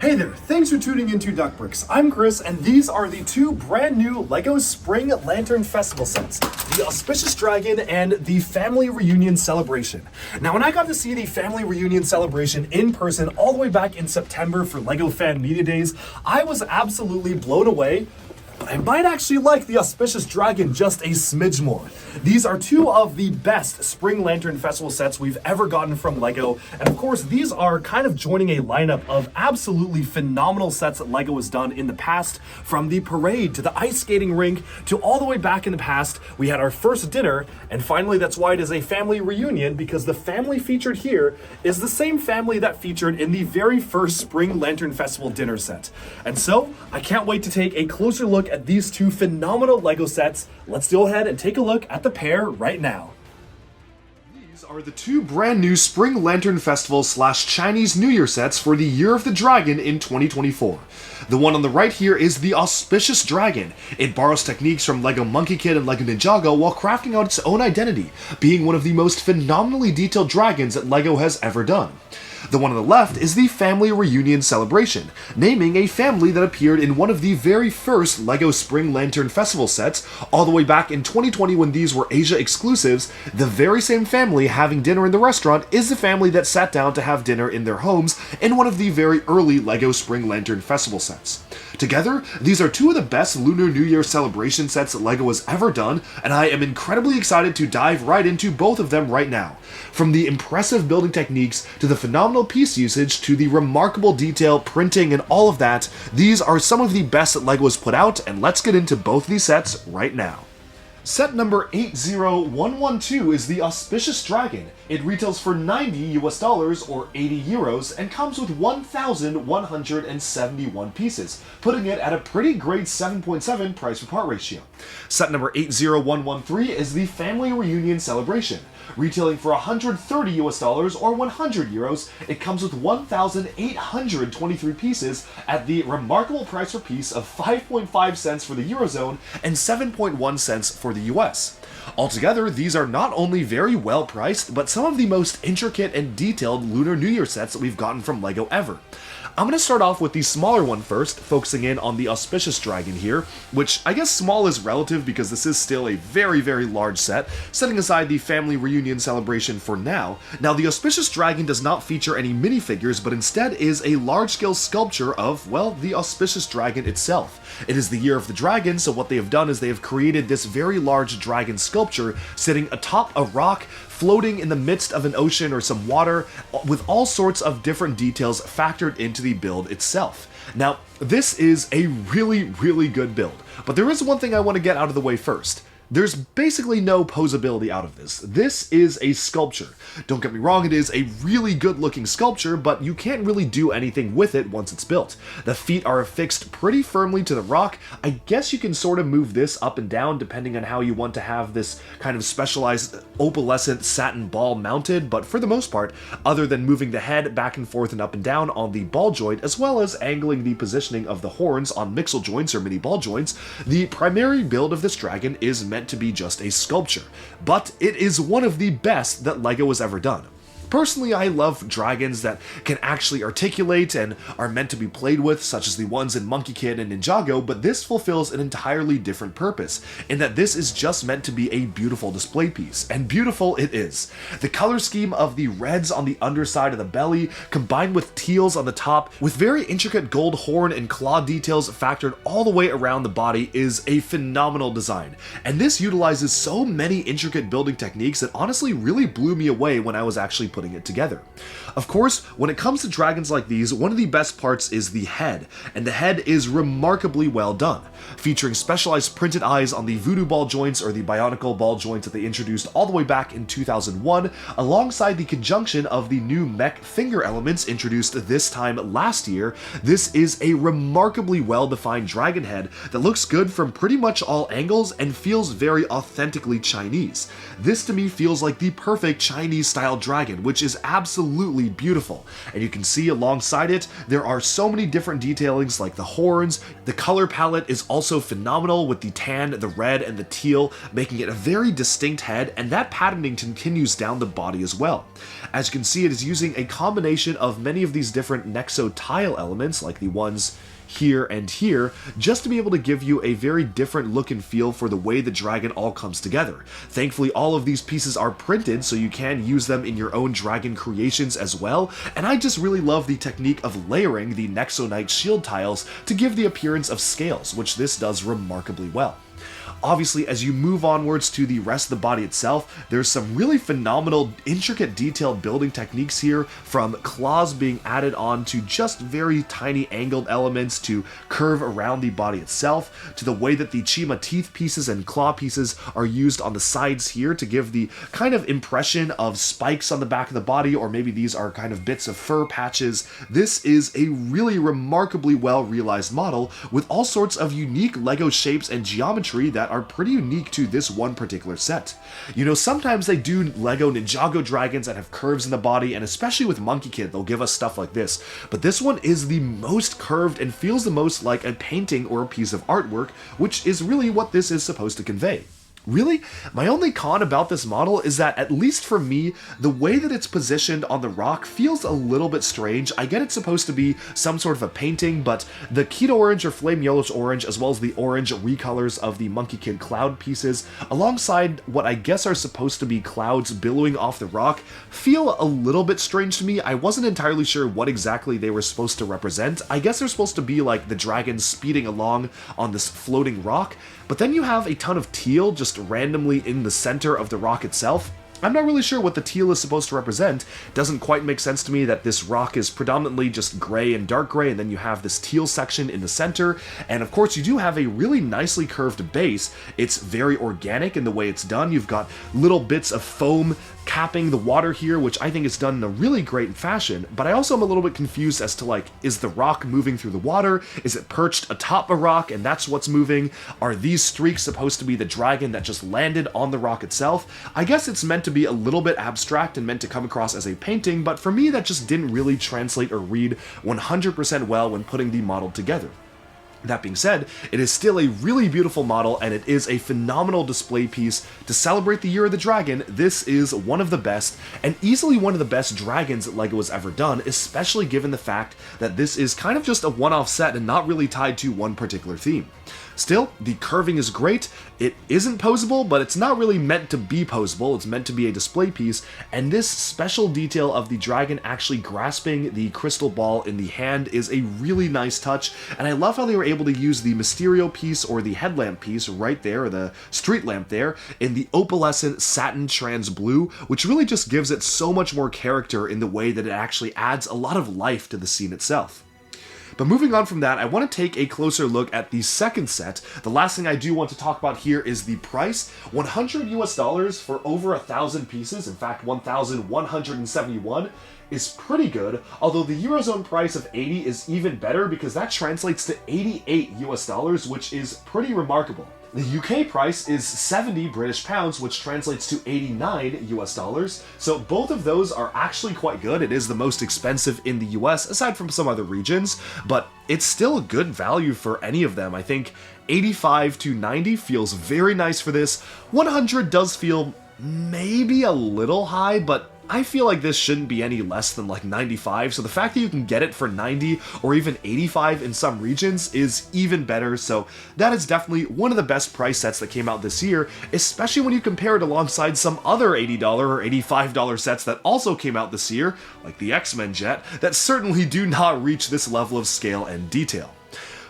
Hey there, thanks for tuning into Duck Bricks. I'm Chris, and these are the two brand new LEGO Spring Lantern Festival sets, the Auspicious Dragon and the Family Reunion Celebration. Now, when I got to see the Family Reunion Celebration in person all the way back in September for LEGO Fan Media Days, I was absolutely blown away. But I might actually like the Auspicious Dragon just a smidge more. These are two of the best Spring Lantern Festival sets we've ever gotten from LEGO, and of course these are kind of joining a lineup of absolutely phenomenal sets that LEGO has done in the past, from the parade to the ice skating rink to all the way back in the past. We had our first dinner, and finally that's why it is a family reunion, because the family featured here is the same family that featured in the very first Spring Lantern Festival dinner set. And so, I can't wait to take a closer look at these two phenomenal LEGO sets. Let's go ahead and take a look at the pair right now. These are the two brand new Spring Lantern Festival / Chinese New Year sets for the Year of the Dragon in 2024. The one on the right here is the Auspicious Dragon. It borrows techniques from LEGO Monkey Kid and LEGO Ninjago while crafting out its own identity, being one of the most phenomenally detailed dragons that LEGO has ever done. The one on the left is the Family Reunion Celebration, naming a family that appeared in one of the very first LEGO Spring Lantern Festival sets, all the way back in 2020 when these were Asia exclusives. The very same family having dinner in the restaurant is the family that sat down to have dinner in their homes in one of the very early LEGO Spring Lantern Festival sets. Together, these are two of the best Lunar New Year celebration sets that LEGO has ever done, and I am incredibly excited to dive right into both of them right now. From the impressive building techniques, to the phenomenal piece usage, to the remarkable detail, printing, and all of that, these are some of the best that LEGO has put out, and let's get into both these sets right now. Set number 80112 is the Auspicious Dragon. It retails for $90 or 80 euros and comes with 1,171 pieces, putting it at a pretty great 7.7 price per part ratio. Set number 80113 is the Family Reunion Celebration. Retailing for $130 or 100 euros, it comes with 1,823 pieces at the remarkable price per piece of 5.5 cents for the Eurozone and 7.1 cents for the US. Altogether, these are not only very well priced, but some of the most intricate and detailed Lunar New Year sets that we've gotten from LEGO ever. I'm going to start off with the smaller one first, focusing in on the Auspicious Dragon here, which I guess small is relative because this is still a very, very large set, setting aside the Family Reunion Celebration for now. Now, the Auspicious Dragon does not feature any minifigures, but instead is a large-scale sculpture of, well, the Auspicious Dragon itself. It is the Year of the Dragon, so what they have done is they have created this very large dragon sculpture sitting atop a rock, floating in the midst of an ocean or some water, with all sorts of different details factored into the build itself. Now, this is a really, really good build, but there is one thing I want to get out of the way first. There's basically no posability out of this. This is a sculpture. Don't get me wrong, it is a really good looking sculpture, but you can't really do anything with it once it's built. The feet are affixed pretty firmly to the rock. I guess you can sort of move this up and down depending on how you want to have this kind of specialized opalescent satin ball mounted, but for the most part, other than moving the head back and forth and up and down on the ball joint, as well as angling the positioning of the horns on mixel joints or mini ball joints, the primary build of this dragon is meant to be just a sculpture, but it is one of the best that LEGO has ever done. Personally, I love dragons that can actually articulate and are meant to be played with, such as the ones in Monkey Kid and Ninjago, but this fulfills an entirely different purpose, in that this is just meant to be a beautiful display piece, and beautiful it is. The color scheme of the reds on the underside of the belly, combined with teals on the top, with very intricate gold horn and claw details factored all the way around the body, is a phenomenal design, and this utilizes so many intricate building techniques that honestly really blew me away when I was actually putting it together. Of course, when it comes to dragons like these, one of the best parts is the head, and the head is remarkably well done, featuring specialized printed eyes on the voodoo ball joints or the bionicle ball joints that they introduced all the way back in 2001, alongside the conjunction of the new mech finger elements introduced this time last year. This is a remarkably well-defined dragon head that looks good from pretty much all angles and feels very authentically Chinese. This to me feels like the perfect Chinese-style dragon, which is absolutely beautiful. And you can see alongside it, there are so many different detailings like the horns. The color palette is also phenomenal with the tan, the red, and the teal, making it a very distinct head, and that patterning continues down the body as well. As you can see, it is using a combination of many of these different Nexo tile elements, like the ones here and here, just to be able to give you a very different look and feel for the way the dragon all comes together. Thankfully, all of these pieces are printed, so you can use them in your own dragon creations as well, and I just really love the technique of layering the Nexonite shield tiles to give the appearance of scales, which this does remarkably well. Obviously, as you move onwards to the rest of the body itself, there's some really phenomenal, intricate, detailed building techniques here, from claws being added on to just very tiny angled elements to curve around the body itself, to the way that the Chima teeth pieces and claw pieces are used on the sides here to give the kind of impression of spikes on the back of the body, or maybe these are kind of bits of fur patches. This is a really remarkably well realized model with all sorts of unique LEGO shapes and geometry that are pretty unique to this one particular set. You know, sometimes they do LEGO Ninjago dragons that have curves in the body, and especially with Monkey Kid, they'll give us stuff like this, but this one is the most curved and feels the most like a painting or a piece of artwork, which is really what this is supposed to convey. Really, my only con about this model is that, at least for me, the way that it's positioned on the rock feels a little bit strange. I get it's supposed to be some sort of a painting, but the Keto Orange or Flame Yellowish Orange, as well as the orange recolors of the Monkey Kid cloud pieces, alongside what I guess are supposed to be clouds billowing off the rock, feel a little bit strange to me. I wasn't entirely sure what exactly they were supposed to represent. I guess they're supposed to be like the dragon speeding along on this floating rock, but then you have a ton of teal just randomly in the center of the rock itself. I'm not really sure what the teal is supposed to represent. Doesn't quite make sense to me that this rock is predominantly just gray and dark gray, and then you have this teal section in the center, and of course you do have a really nicely curved base. It's very organic in the way it's done. You've got little bits of foam capping the water here, which I think is done in a really great fashion, but I also am a little bit confused as to, like, is the rock moving through the water? Is it perched atop a rock and that's what's moving? Are these streaks supposed to be the dragon that just landed on the rock itself? I guess it's meant to be a little bit abstract and meant to come across as a painting, but for me that just didn't really translate or read 100% well when putting the model together. That being said, it is still a really beautiful model, and it is a phenomenal display piece. To celebrate the Year of the Dragon, this is one of the best, and easily one of the best dragons that LEGO has ever done, especially given the fact that this is kind of just a one-off set and not really tied to one particular theme. Still, the curving is great. It isn't posable, but it's not really meant to be posable. It's meant to be a display piece, and this special detail of the dragon actually grasping the crystal ball in the hand is a really nice touch, and I love how they were able to use the Mysterio piece or the headlamp piece right there, or the street lamp there, in the opalescent satin trans blue, which really just gives it so much more character in the way that it actually adds a lot of life to the scene itself. But moving on from that, I want to take a closer look at the second set. The last thing I do want to talk about here is the price. $100 for over 1,000 pieces, in fact 1,171, is pretty good, although the Eurozone price of 80 is even better because that translates to $88, which is pretty remarkable. The UK price is 70 British pounds, which translates to $89, so both of those are actually quite good. It is the most expensive in the US, aside from some other regions, but it's still a good value for any of them. I think 85 to 90 feels very nice for this. 100 does feel maybe a little high, but I feel like this shouldn't be any less than like 95, so the fact that you can get it for 90 or even 85 in some regions is even better, so that is definitely one of the best price sets that came out this year, especially when you compare it alongside some other $80 or $85 sets that also came out this year, like the X-Men jet, that certainly do not reach this level of scale and detail.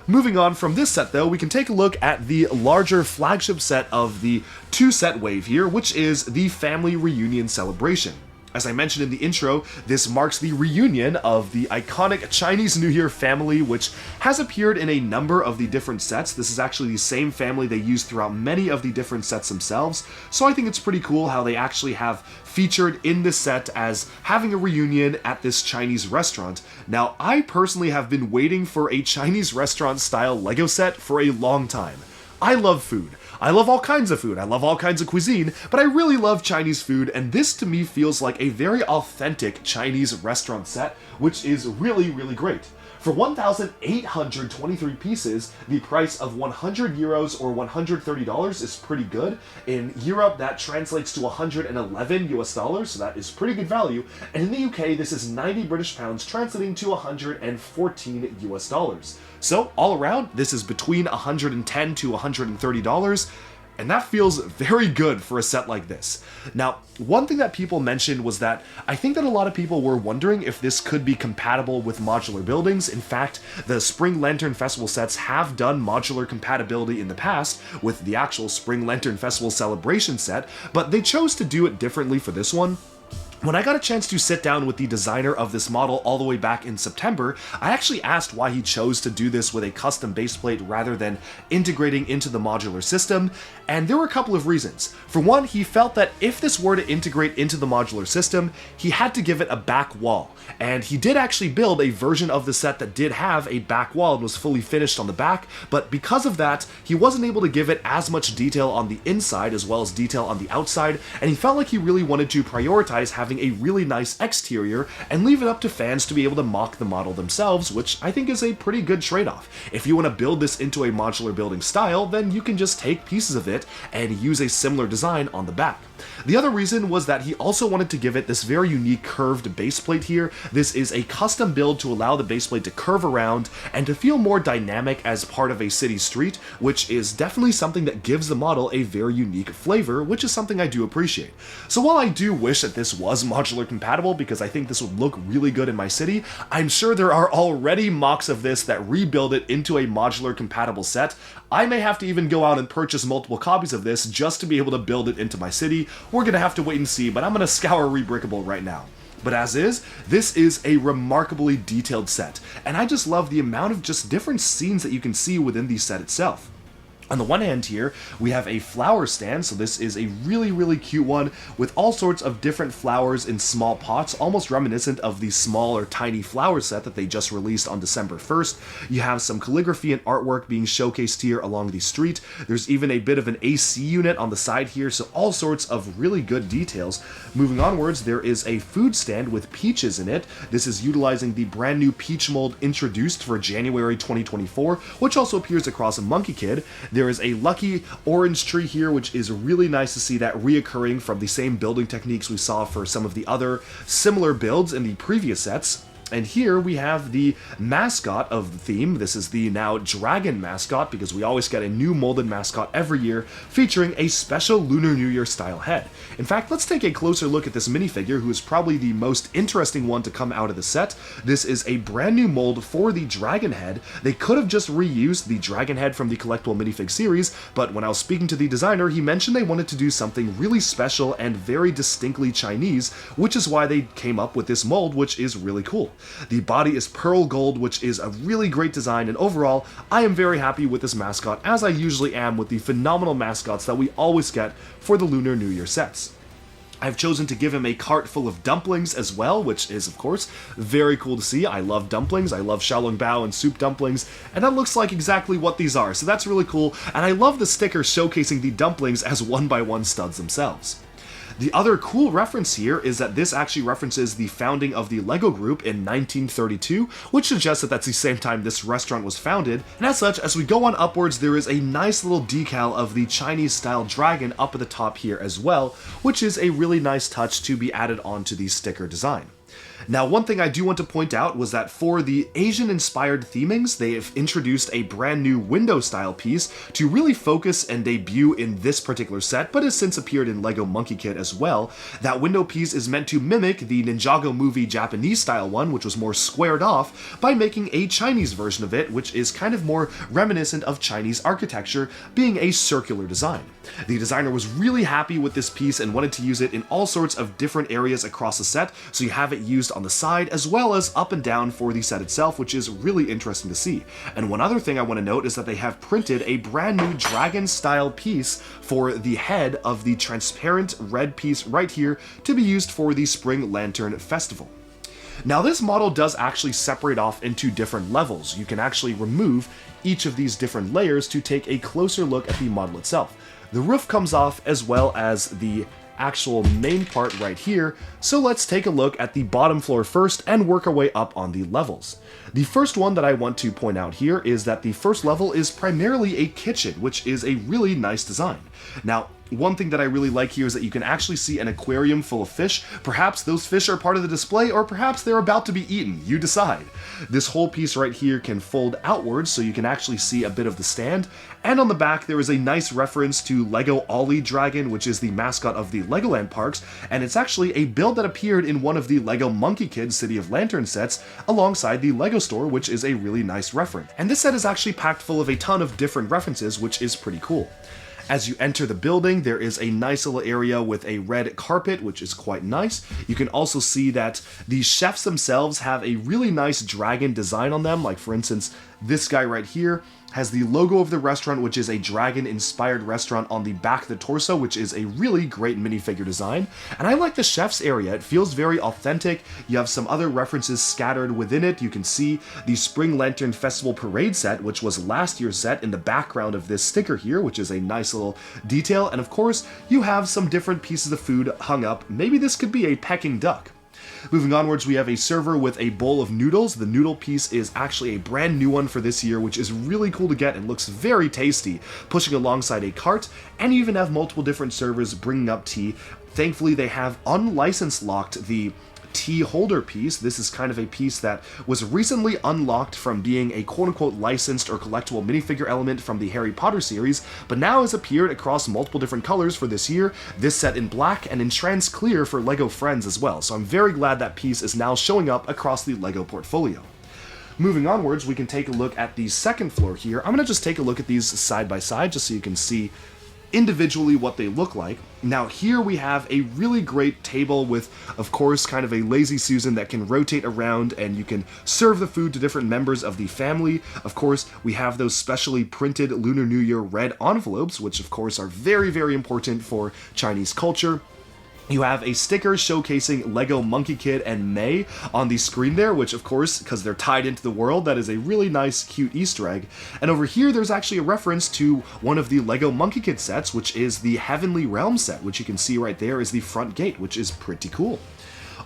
Moving on from this set though, we can take a look at the larger flagship set of the two-set wave here, which is the Family Reunion Celebration. As I mentioned in the intro, this marks the reunion of the iconic Chinese New Year family, which has appeared in a number of the different sets. This is actually the same family they use throughout many of the different sets themselves, so I think it's pretty cool how they actually have featured in this set as having a reunion at this Chinese restaurant. Now, I personally have been waiting for a Chinese restaurant style LEGO set for a long time. I love food. I love all kinds of food. I love all kinds of cuisine, but I really love Chinese food, and this to me feels like a very authentic Chinese restaurant set, which is really, really great. For 1,823 pieces, the price of 100 euros or $130 is pretty good. In Europe, that translates to 111 US dollars, so that is pretty good value. And in the UK, this is 90 British pounds, translating to 114 US dollars. So all around, this is between 110 to $130. And that feels very good for a set like this. Now, one thing that people mentioned was that I think that a lot of people were wondering if this could be compatible with modular buildings. In fact, the Spring Lantern Festival sets have done modular compatibility in the past with the actual Spring Lantern Festival Celebration set, but they chose to do it differently for this one. When I got a chance to sit down with the designer of this model all the way back in September, I actually asked why he chose to do this with a custom baseplate rather than integrating into the modular system, and there were a couple of reasons. For one, he felt that if this were to integrate into the modular system, he had to give it a back wall, and he did actually build a version of the set that did have a back wall and was fully finished on the back, but because of that, he wasn't able to give it as much detail on the inside as well as detail on the outside, and he felt like he really wanted to prioritize having a really nice exterior and leave it up to fans to be able to mock the model themselves, which I think is a pretty good trade-off. If you want to build this into a modular building style, then you can just take pieces of it and use a similar design on the back. The other reason was that he also wanted to give it this very unique curved base plate here. This is a custom build to allow the base plate to curve around and to feel more dynamic as part of a city street, which is definitely something that gives the model a very unique flavor, which is something I do appreciate. So while I do wish that this was modular compatible because I think this would look really good in my city, I'm sure there are already mocks of this that rebuild it into a modular compatible set. I may have to even go out and purchase multiple copies of this just to be able to build it into my city. We're gonna have to wait and see, but I'm gonna scour Rebrickable right now. But as is, this is a remarkably detailed set, and I just love the amount of just different scenes that you can see within the set itself. On the one hand here, we have a flower stand, so this is a really, really cute one with all sorts of different flowers in small pots, almost reminiscent of the small or tiny flower set that they just released on December 1st. You have some calligraphy and artwork being showcased here along the street. There's even a bit of an AC unit on the side here, so all sorts of really good details. Moving onwards, there is a food stand with peaches in it. This is utilizing the brand new peach mold introduced for January 2024, which also appears across Monkey Kid. There is a lucky orange tree here, which is really nice to see that reoccurring from the same building techniques we saw for some of the other similar builds in the previous sets. And here we have the mascot of the theme. This is the now dragon mascot, because we always get a new molded mascot every year featuring a special Lunar New Year style head. In fact, let's take a closer look at this minifigure, who is probably the most interesting one to come out of the set. This is a brand new mold for the dragon head. They could have just reused the dragon head from the collectible minifig series, but when I was speaking to the designer, he mentioned they wanted to do something really special and very distinctly Chinese, which is why they came up with this mold, which is really cool. The body is pearl gold, which is a really great design, and overall, I am very happy with this mascot, as I usually am with the phenomenal mascots that we always get for the Lunar New Year sets. I've chosen to give him a cart full of dumplings as well, which is, of course, very cool to see. I love dumplings, I love xiaolongbao and soup dumplings, and that looks like exactly what these are, so that's really cool, and I love the sticker showcasing the dumplings as one-by-one studs themselves. The other cool reference here is that this actually references the founding of the LEGO Group in 1932, which suggests that that's the same time this restaurant was founded, and as such, as we go on upwards, there is a nice little decal of the Chinese-style dragon up at the top here as well, which is a really nice touch to be added onto the sticker design. Now, one thing I do want to point out was that for the Asian-inspired themings, they have introduced a brand new window-style piece to really focus and debut in this particular set, but has since appeared in LEGO Monkey Kid as well. That window piece is meant to mimic the Ninjago movie Japanese-style one, which was more squared off, by making a Chinese version of it, which is kind of more reminiscent of Chinese architecture, being a circular design. The designer was really happy with this piece and wanted to use it in all sorts of different areas across the set, so you have it used on the side as well as up and down for the set itself, which is really interesting to see. And one other thing I want to note is that they have printed a brand new dragon style piece for the head of the transparent red piece right here to be used for the Spring Lantern Festival. Now this model does actually separate off into different levels. You can actually remove each of these different layers to take a closer look at the model itself. The roof comes off as well as the actual main part right here, so let's take a look at the bottom floor first and work our way up on the levels. The first one that I want to point out here is that the first level is primarily a kitchen, which is a really nice design. Now, one thing that I really like here is that you can actually see an aquarium full of fish. Perhaps those fish are part of the display, or perhaps they're about to be eaten. You decide. This whole piece right here can fold outwards, so you can actually see a bit of the stand. And on the back, there is a nice reference to Lego Ollie Dragon, which is the mascot of the Legoland parks, and it's actually a build that appeared in one of the Lego Monkey Kids City of Lantern sets alongside the Lego store, which is a really nice reference. And this set is actually packed full of a ton of different references, which is pretty cool. As you enter the building, there is a nice little area with a red carpet, which is quite nice. You can also see that the chefs themselves have a really nice dragon design on them. Like, for instance, this guy right here has the logo of the restaurant, which is a dragon-inspired restaurant on the back of the torso, which is a really great minifigure design. And I like the chef's area. It feels very authentic. You have some other references scattered within it. You can see the Spring Lantern Festival Parade set, which was last year's set, in the background of this sticker here, which is a nice little detail. And of course, you have some different pieces of food hung up. Maybe this could be a Peking duck. Moving onwards, we have a server with a bowl of noodles. The noodle piece is actually a brand new one for this year, which is really cool to get and looks very tasty, pushing alongside a cart, and you even have multiple different servers bringing up tea. Thankfully, they have unlicensed locked the tea holder piece. This is kind of a piece that was recently unlocked from being a quote-unquote licensed or collectible minifigure element from the Harry Potter series, but now has appeared across multiple different colors for this year, this set in black and in trans clear for LEGO Friends as well, so I'm very glad that piece is now showing up across the LEGO portfolio. Moving onwards, we can take a look at the second floor here. I'm going to just take a look at these side by side just so you can see individually what they look like. Now here we have a really great table with, of course, kind of a lazy Susan that can rotate around and you can serve the food to different members of the family. Of course, we have those specially printed Lunar New Year red envelopes, which of course are very, very important for Chinese culture. You have a sticker showcasing Lego Monkey Kid and May on the screen there, which of course, because they're tied into the world, that is a really nice, cute Easter egg. And over here, there's actually a reference to one of the Lego Monkey Kid sets, which is the Heavenly Realm set, which you can see right there is the front gate, which is pretty cool.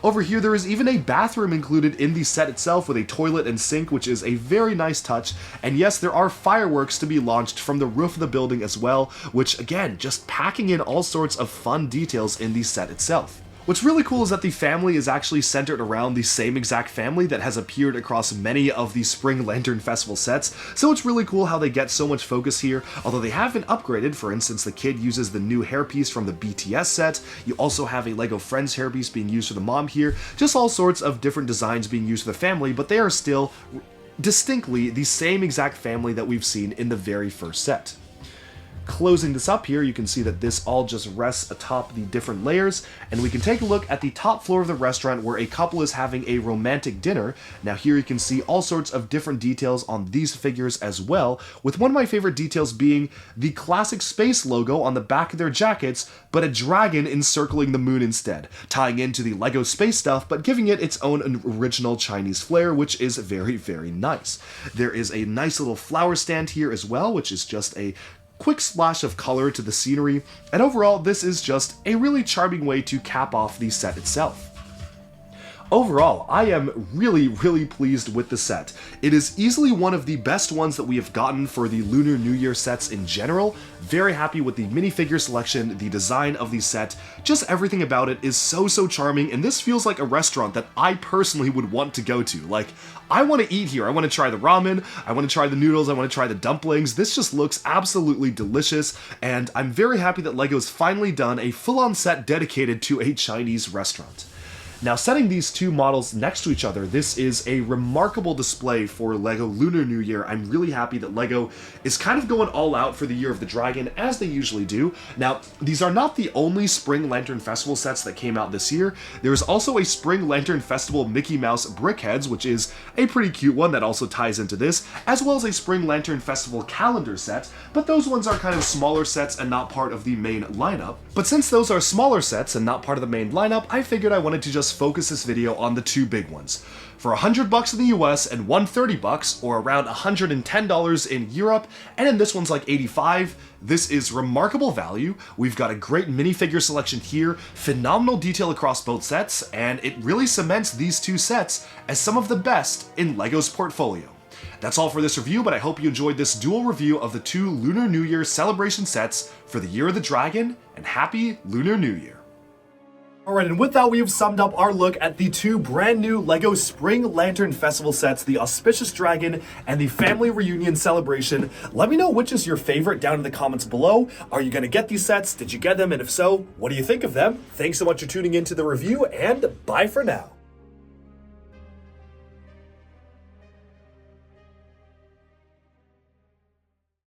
Over here, there is even a bathroom included in the set itself with a toilet and sink, which is a very nice touch. And yes, there are fireworks to be launched from the roof of the building as well, which again, just packing in all sorts of fun details in the set itself. What's really cool is that the family is actually centered around the same exact family that has appeared across many of the Spring Lantern Festival sets, so it's really cool how they get so much focus here, although they have been upgraded. For instance, the kid uses the new hairpiece from the BTS set, you also have a LEGO Friends hairpiece being used for the mom here, just all sorts of different designs being used for the family, but they are still distinctly the same exact family that we've seen in the very first set. Closing this up here, you can see that this all just rests atop the different layers, and we can take a look at the top floor of the restaurant where a couple is having a romantic dinner. Now here you can see all sorts of different details on these figures as well, with one of my favorite details being the classic space logo on the back of their jackets, but a dragon encircling the moon instead, tying into the LEGO space stuff, but giving it its own original Chinese flair, which is very, very nice. There is a nice little flower stand here as well, which is just a quick splash of color to the scenery, and overall this is just a really charming way to cap off the set itself. Overall, I am really, really pleased with the set. It is easily one of the best ones that we have gotten for the Lunar New Year sets in general. Very happy with the minifigure selection, the design of the set, just everything about it is so charming, and this feels like a restaurant that I personally would want to go to. Like, I want to eat here, I want to try the ramen, I want to try the noodles, I want to try the dumplings. This just looks absolutely delicious, and I'm very happy that LEGO's finally done a full-on set dedicated to a Chinese restaurant. Now, setting these two models next to each other, this is a remarkable display for LEGO Lunar New Year. I'm really happy that LEGO is kind of going all out for the Year of the Dragon, as they usually do. Now, these are not the only Spring Lantern Festival sets that came out this year. There is also a Spring Lantern Festival Mickey Mouse Brickheads, which is a pretty cute one that also ties into this, as well as a Spring Lantern Festival calendar set, but those ones are kind of smaller sets and not part of the main lineup. But since those are smaller sets and not part of the main lineup, I figured I wanted to just us focus this video on the two big ones. For $100 in the US and $130, or around $110 in Europe, and in this one's like $85, this is remarkable value. We've got a great minifigure selection here, phenomenal detail across both sets, and it really cements these two sets as some of the best in LEGO's portfolio. That's all for this review, but I hope you enjoyed this dual review of the two Lunar New Year celebration sets for the Year of the Dragon, and Happy Lunar New Year. Alright, and with that, we have summed up our look at the two brand new LEGO Spring Lantern Festival sets, the Auspicious Dragon and the Family Reunion Celebration. Let me know which is your favorite down in the comments below. Are you going to get these sets? Did you get them? And if so, what do you think of them? Thanks so much for tuning into the review, and bye for now.